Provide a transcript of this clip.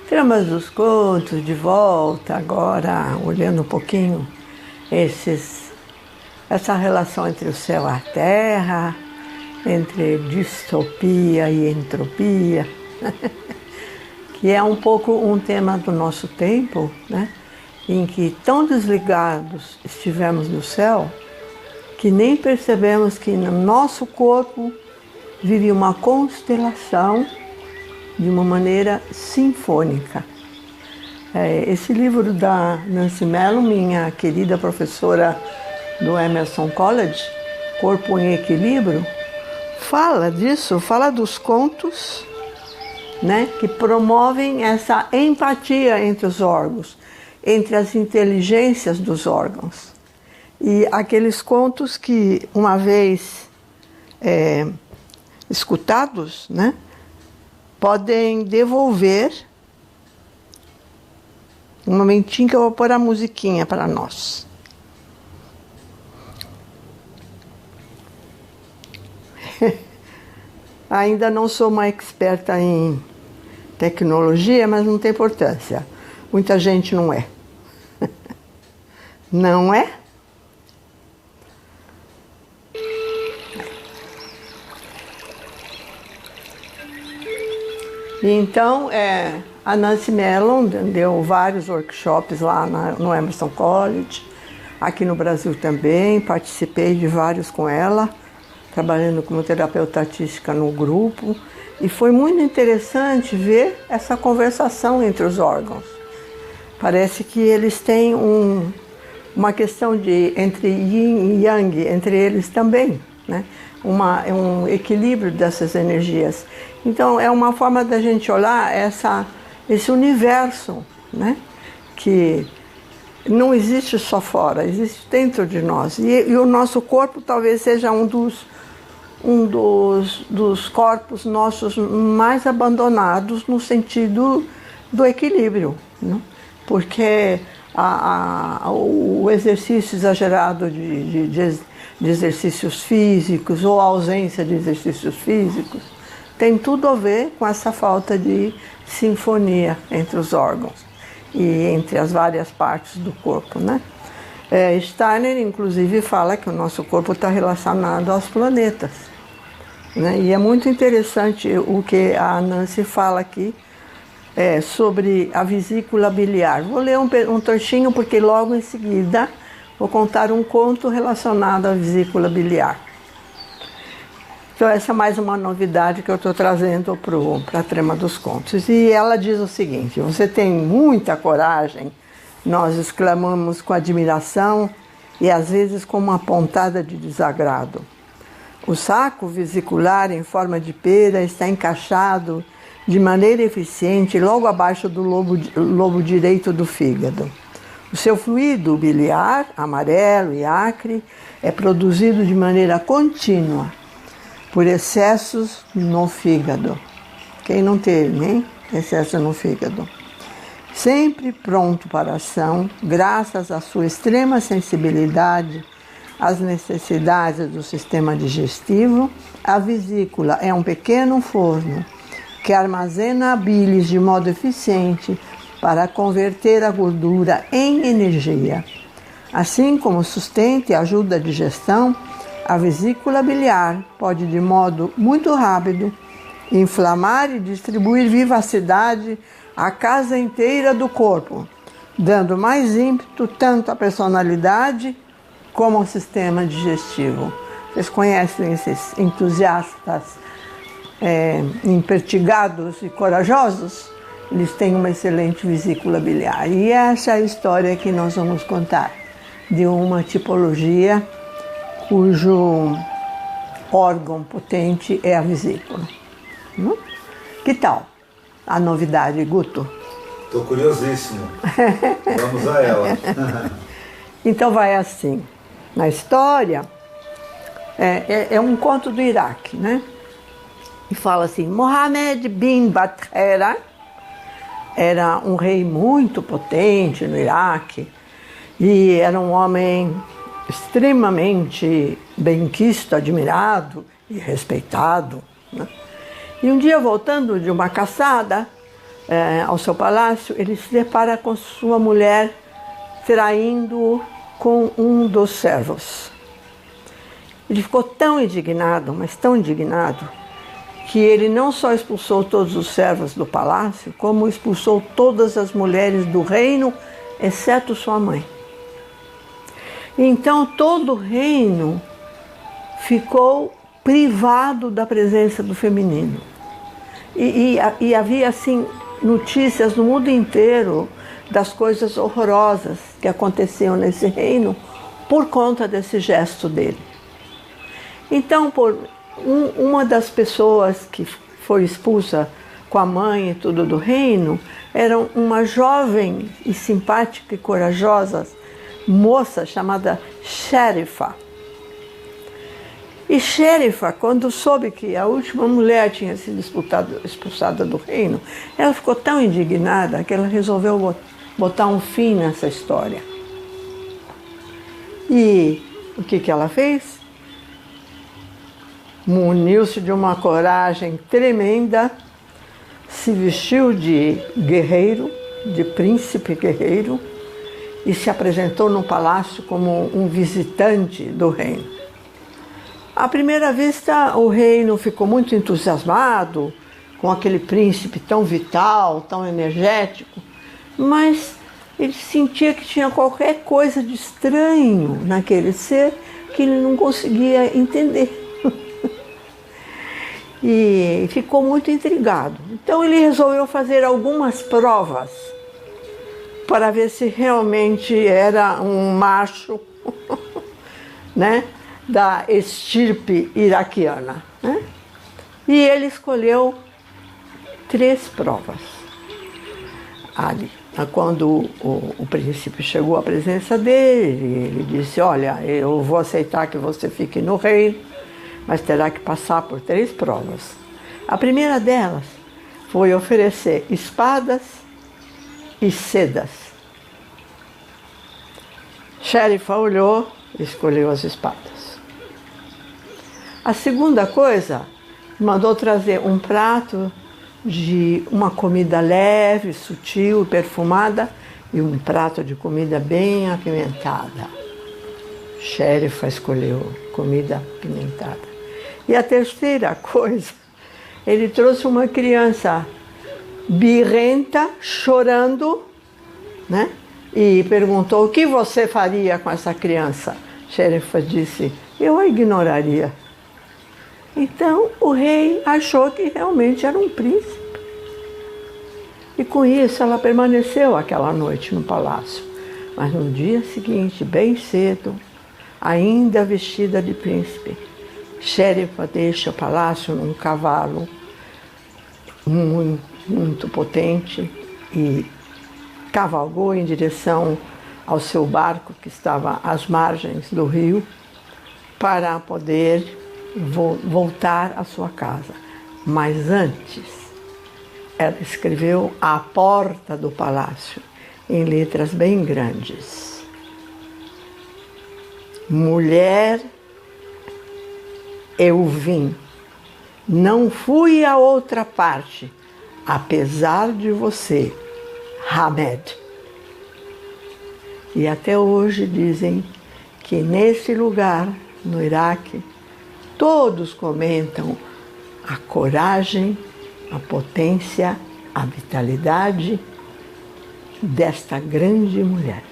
Tramas dos contos de volta, agora olhando um pouquinho essa relação entre o céu e a terra, entre distopia e entropia, que é um pouco um tema do nosso tempo, né? Em que tão desligados estivemos do céu, que nem percebemos que no nosso corpo vive uma constelação de uma maneira sinfônica. Esse livro da Nancy Mellon, minha querida professora do Emerson College, Corpo em Equilíbrio, fala disso, fala dos contos, né, que promovem essa empatia entre os órgãos, entre as inteligências dos órgãos. E aqueles contos que, uma vez escutados, né, podem devolver. Um momentinho que eu vou pôr a musiquinha para nós. Ainda não sou uma experta em tecnologia, mas não tem importância. Muita gente não é. Não é? Então, a Nancy Mellon deu vários workshops lá no Emerson College, aqui no Brasil também, participei de vários com ela, trabalhando como terapeuta artística no grupo, e foi muito interessante ver essa conversação entre os órgãos. Parece que eles têm uma questão entre yin e yang, entre eles também, né? Um equilíbrio dessas energias. Então, é uma forma da gente olhar esse universo, né? Que não existe só fora, existe dentro de nós. E o nosso corpo talvez seja um dos corpos nossos mais abandonados no sentido do equilíbrio, né? Porque o exercício exagerado de exercícios físicos ou a ausência de exercícios físicos tem tudo a ver com essa falta de sinfonia entre os órgãos e entre as várias partes do corpo, né? Steiner, inclusive, fala que o nosso corpo está relacionado aos planetas, né? E é muito interessante o que a Nancy fala aqui sobre a vesícula biliar. Vou ler um trechinho porque logo em seguida vou contar um conto relacionado à vesícula biliar. Então essa é mais uma novidade que eu estou trazendo para a trama dos contos. E ela diz o seguinte: você tem muita coragem, nós exclamamos com admiração e às vezes com uma pontada de desagrado. O saco vesicular em forma de pera está encaixado de maneira eficiente logo abaixo do lobo direito do fígado. O seu fluido biliar, amarelo e acre, é produzido de maneira contínua por excessos no fígado. Quem não teve, hein? Excesso no fígado. Sempre pronto para a ação, graças à sua extrema sensibilidade às necessidades do sistema digestivo, a vesícula é um pequeno forno que armazena a bilis de modo eficiente para converter a gordura em energia. Assim como sustenta e ajuda a digestão, a vesícula biliar pode, de modo muito rápido, inflamar e distribuir vivacidade à casa inteira do corpo, dando mais ímpeto tanto à personalidade como ao sistema digestivo. Vocês conhecem esses entusiastas impertigados e corajosos? Eles têm uma excelente vesícula biliar. E essa é a história que nós vamos contar, de uma tipologia cujo órgão potente é a vesícula. Que tal a novidade, Guto? Estou curiosíssimo. Vamos a ela. Então vai assim. Na história, é um conto do Iraque, né? E fala assim: Mohammed bin Batrera era um rei muito potente no Iraque e era um homem extremamente benquisto, admirado e respeitado, né? E um dia, voltando de uma caçada, ao seu palácio, ele se depara com sua mulher traindo-o com um dos servos. Ele ficou tão indignado, mas tão indignado, que ele não só expulsou todos os servos do palácio, como expulsou todas as mulheres do reino, exceto sua mãe. Então todo o reino ficou privado da presença do feminino. E havia, assim, notícias no mundo inteiro das coisas horrorosas que aconteciam nesse reino por conta desse gesto dele. Então, uma das pessoas que foi expulsa com a mãe e tudo do reino era uma jovem e simpática e corajosa moça chamada Sherifa. E Sherifa, quando soube que a última mulher tinha sido expulsada do reino, ela ficou tão indignada que ela resolveu botar um fim nessa história. E o que ela fez? Muniu-se de uma coragem tremenda, se vestiu de guerreiro, de príncipe guerreiro, e se apresentou no palácio como um visitante do reino. À primeira vista, o reino ficou muito entusiasmado com aquele príncipe tão vital, tão energético, mas ele sentia que tinha qualquer coisa de estranho naquele ser que ele não conseguia entender. E ficou muito intrigado. Então ele resolveu fazer algumas provas para ver se realmente era um macho, né, da estirpe iraquiana, né? E ele escolheu 3 provas. Ali, quando o príncipe chegou à presença dele, ele disse: olha, eu vou aceitar que você fique no reino, mas terá que passar por 3 provas. A primeira delas foi oferecer espadas e sedas. Sherifa olhou e escolheu as espadas. A segunda coisa, mandou trazer um prato de uma comida leve, sutil e perfumada e um prato de comida bem apimentada. Sherifa escolheu comida apimentada. E a terceira coisa, ele trouxe uma criança birrenta, chorando, né? E perguntou: o que você faria com essa criança? Sherifa disse: eu a ignoraria. Então o rei achou que realmente era um príncipe. E com isso ela permaneceu aquela noite no palácio. Mas no dia seguinte, bem cedo, ainda vestida de príncipe, Sherifa deixa o palácio num cavalo muito potente e cavalgou em direção ao seu barco que estava às margens do rio para poder voltar à sua casa. Mas antes, ela escreveu à porta do palácio, em letras bem grandes: mulher, eu vim, não fui a outra parte, apesar de você, Hamed. E até hoje dizem que nesse lugar, no Iraque, todos comentam a coragem, a potência, a vitalidade desta grande mulher.